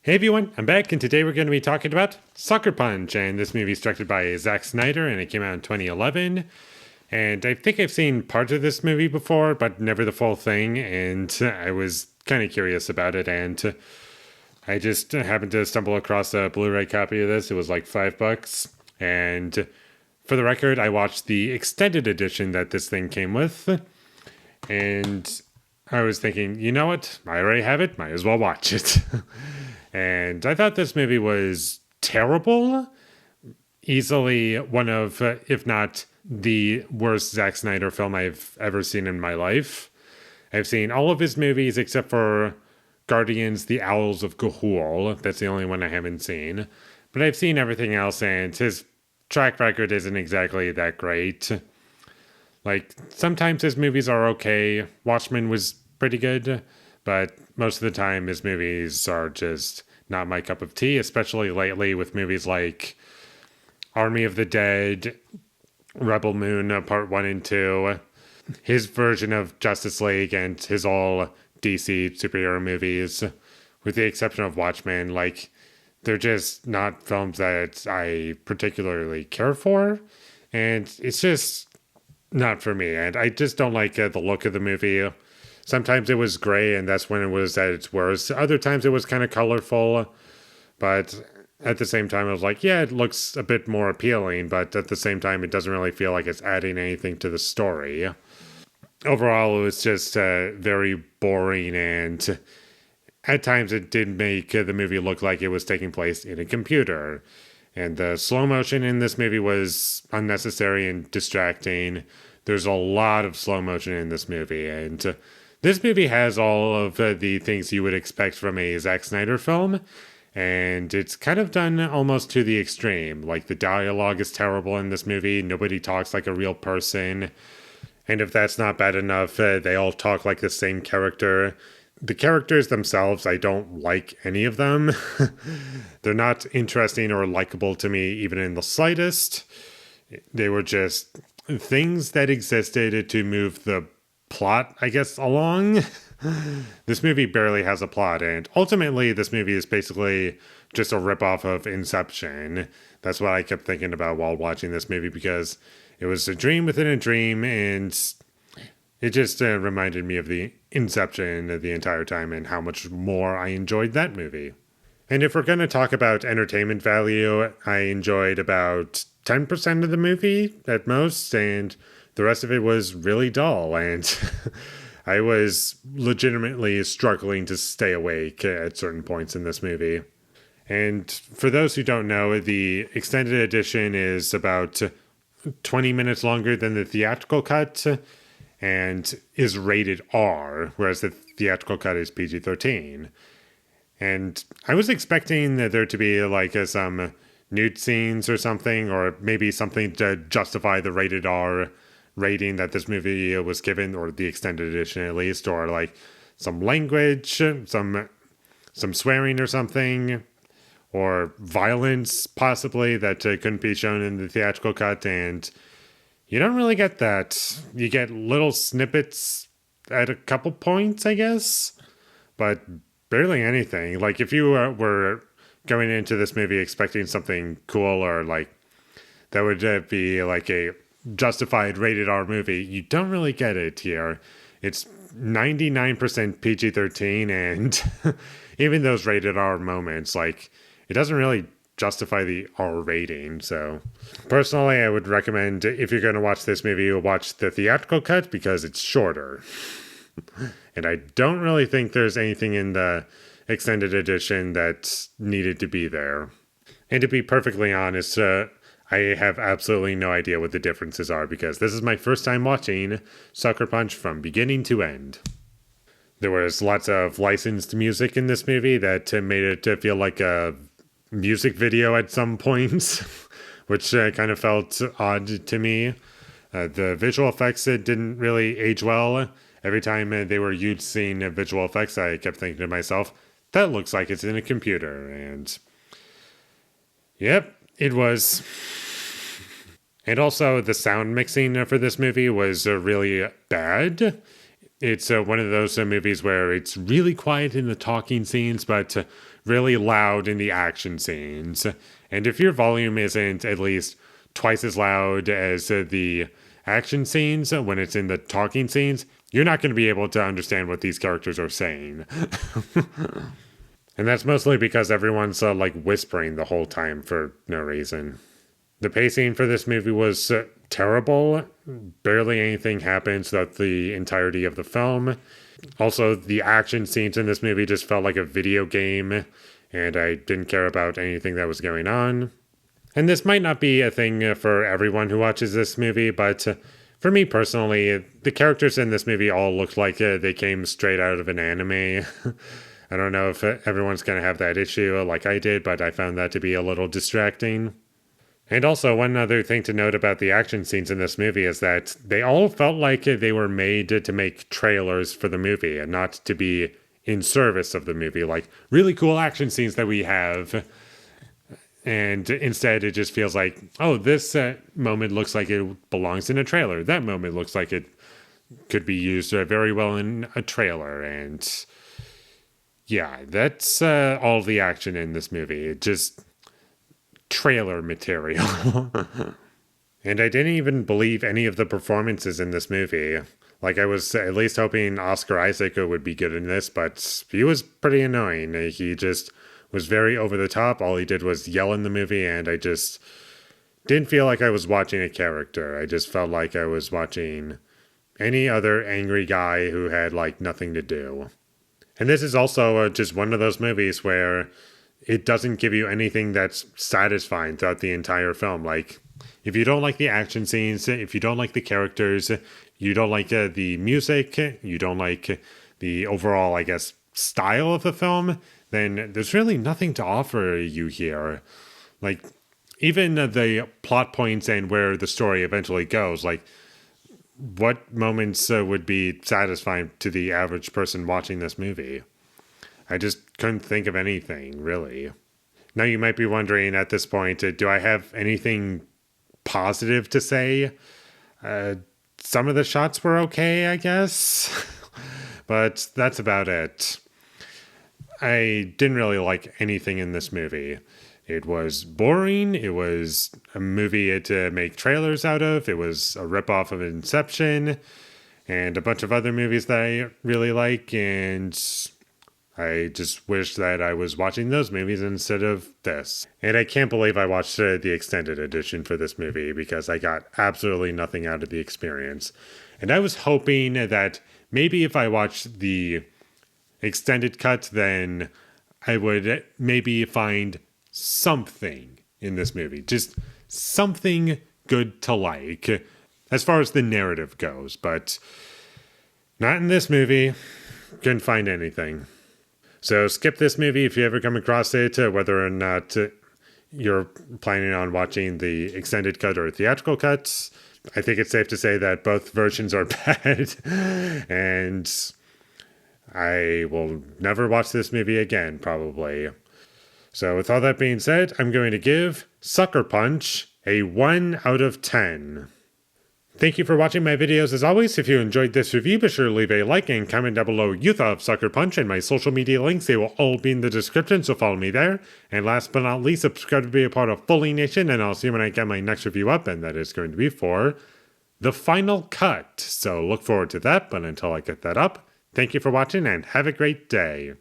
Hey everyone, I'm back, and today we're going to be talking about Sucker Punch. And this movie is directed by Zack Snyder, and it came out in 2011. And I think I've seen part of this movie before, but never the full thing. And I was kind of curious about it, and I just happened to stumble across a Blu-ray copy of this. It was like $5, and for the record, I watched the extended edition that this thing came with, and I was thinking, you know what? I already have it. Might as well watch it. And I thought this movie was terrible. Easily one of, if not the worst Zack Snyder film I've ever seen in my life. I've seen all of his movies except for Guardians, The Owls of Ga'Hoole. That's the only one I haven't seen. But I've seen everything else, and his track record isn't exactly that great. Like, sometimes his movies are okay. Watchmen was pretty good, but most of the time his movies are just not my cup of tea, especially lately with movies like Army of the Dead, Rebel Moon Part 1 and 2, his version of Justice League, and his all DC superhero movies, with the exception of Watchmen. Like, they're just not films that I particularly care for, and it's just not for me. And I just don't like the look of the movie. Sometimes it was gray, and that's when it was at its worst. Other times it was kind of colorful, but at the same time, I was like, yeah, it looks a bit more appealing, but at the same time, it doesn't really feel like it's adding anything to the story. Overall, it was just very boring, and at times it did make the movie look like it was taking place in a computer. And the slow motion in this movie was unnecessary and distracting. There's a lot of slow motion in this movie, and this movie has all of the things you would expect from a Zack Snyder film, and it's kind of done almost to the extreme. Like, the dialogue is terrible in this movie. Nobody talks like a real person. And if that's not bad enough, they all talk like the same character. The characters themselves, I don't like any of them. They're not interesting or likable to me, even in the slightest. They were just things that existed to move the plot, I guess, along. This movie barely has a plot, and ultimately this movie is basically just a ripoff of Inception. That's what I kept thinking about while watching this movie, because it was a dream within a dream, and it just reminded me of the Inception the entire time and how much more I enjoyed that movie. And if we're going to talk about entertainment value, I enjoyed about 10% of the movie at most, and the rest of it was really dull, and I was legitimately struggling to stay awake at certain points in this movie. And for those who don't know, the extended edition is about 20 minutes longer than the theatrical cut and is rated R, whereas the theatrical cut is PG-13. And I was expecting there to be like some nude scenes or something, or maybe something to justify the rated R rating that this movie was given, or the extended edition at least, or like some language, some swearing or something, or violence possibly that couldn't be shown in the theatrical cut. And you don't really get that. You get little snippets at a couple points, I guess, but barely anything. Like, if you were going into this movie expecting something cool, or like that would be like a justified rated R movie, you don't really get it here. It's 99% PG-13, and even those rated R moments, like, it doesn't really justify the R rating. So personally, I would recommend, if you're going to watch this movie, you watch the theatrical cut because it's shorter. And I don't really think there's anything in the extended edition that needed to be there. And to be perfectly honest, I have absolutely no idea what the differences are, because this is my first time watching Sucker Punch from beginning to end. There was lots of licensed music in this movie that made it feel like a music video at some points, which kind of felt odd to me. The visual effects didn't really age well. Every time they were using visual effects, I kept thinking to myself, that looks like it's in a computer. And yep, it was. And also, the sound mixing for this movie was really bad. It's one of those movies where it's really quiet in the talking scenes, but really loud in the action scenes. And if your volume isn't at least twice as loud as the action scenes when it's in the talking scenes, you're not going to be able to understand what these characters are saying. And that's mostly because everyone's like whispering the whole time for no reason. The pacing for this movie was terrible. Barely anything happens throughout the entirety of the film. Also, the action scenes in this movie just felt like a video game, and I didn't care about anything that was going on. And this might not be a thing for everyone who watches this movie, but for me personally, the characters in this movie all looked like they came straight out of an anime. I don't know if everyone's going to have that issue like I did, but I found that to be a little distracting. And also, one other thing to note about the action scenes in this movie is that they all felt like they were made to make trailers for the movie and not to be in service of the movie, like really cool action scenes that we have. And instead, it just feels like, oh, this moment looks like it belongs in a trailer. That moment looks like it could be used very well in a trailer. And yeah, that's all the action in this movie. It just trailer material. And I didn't even believe any of the performances in this movie. Like, I was at least hoping Oscar Isaac would be good in this, but he was pretty annoying. He just was very over the top. All he did was yell in the movie, and I just didn't feel like I was watching a character. I just felt like I was watching any other angry guy who had, like, nothing to do. And this is also just one of those movies where it doesn't give you anything that's satisfying throughout the entire film. Like, if you don't like the action scenes, if you don't like the characters, you don't like the music, you don't like the overall, I guess, style of the film, then there's really nothing to offer you here. Like, even the plot points and where the story eventually goes, like, what moments would be satisfying to the average person watching this movie? I just couldn't think of anything, really. Now you might be wondering at this point, do I have anything positive to say? Some of the shots were okay, I guess. But that's about it. I didn't really like anything in this movie. It was boring. It was a movie to make trailers out of. It was a ripoff of Inception and a bunch of other movies that I really like. And I just wish that I was watching those movies instead of this. And I can't believe I watched the extended edition for this movie because I got absolutely nothing out of the experience. And I was hoping that maybe if I watched the extended cut, then I would maybe find something in this movie. Just something good to like as far as the narrative goes. But not in this movie. Couldn't find anything. So skip this movie if you ever come across it, whether or not you're planning on watching the extended cut or theatrical cuts. I think it's safe to say that both versions are bad. And I will never watch this movie again, probably. So with all that being said, I'm going to give Sucker Punch a 1 out of 10. Thank you for watching my videos as always. If you enjoyed this review, be sure to leave a like and comment down below what you thought of Sucker Punch, and my social media links, they will all be in the description, so follow me there. And last but not least, subscribe to be a part of Foley Nation, and I'll see you when I get my next review up, and that is going to be for The Final Cut. So look forward to that, but until I get that up, thank you for watching and have a great day.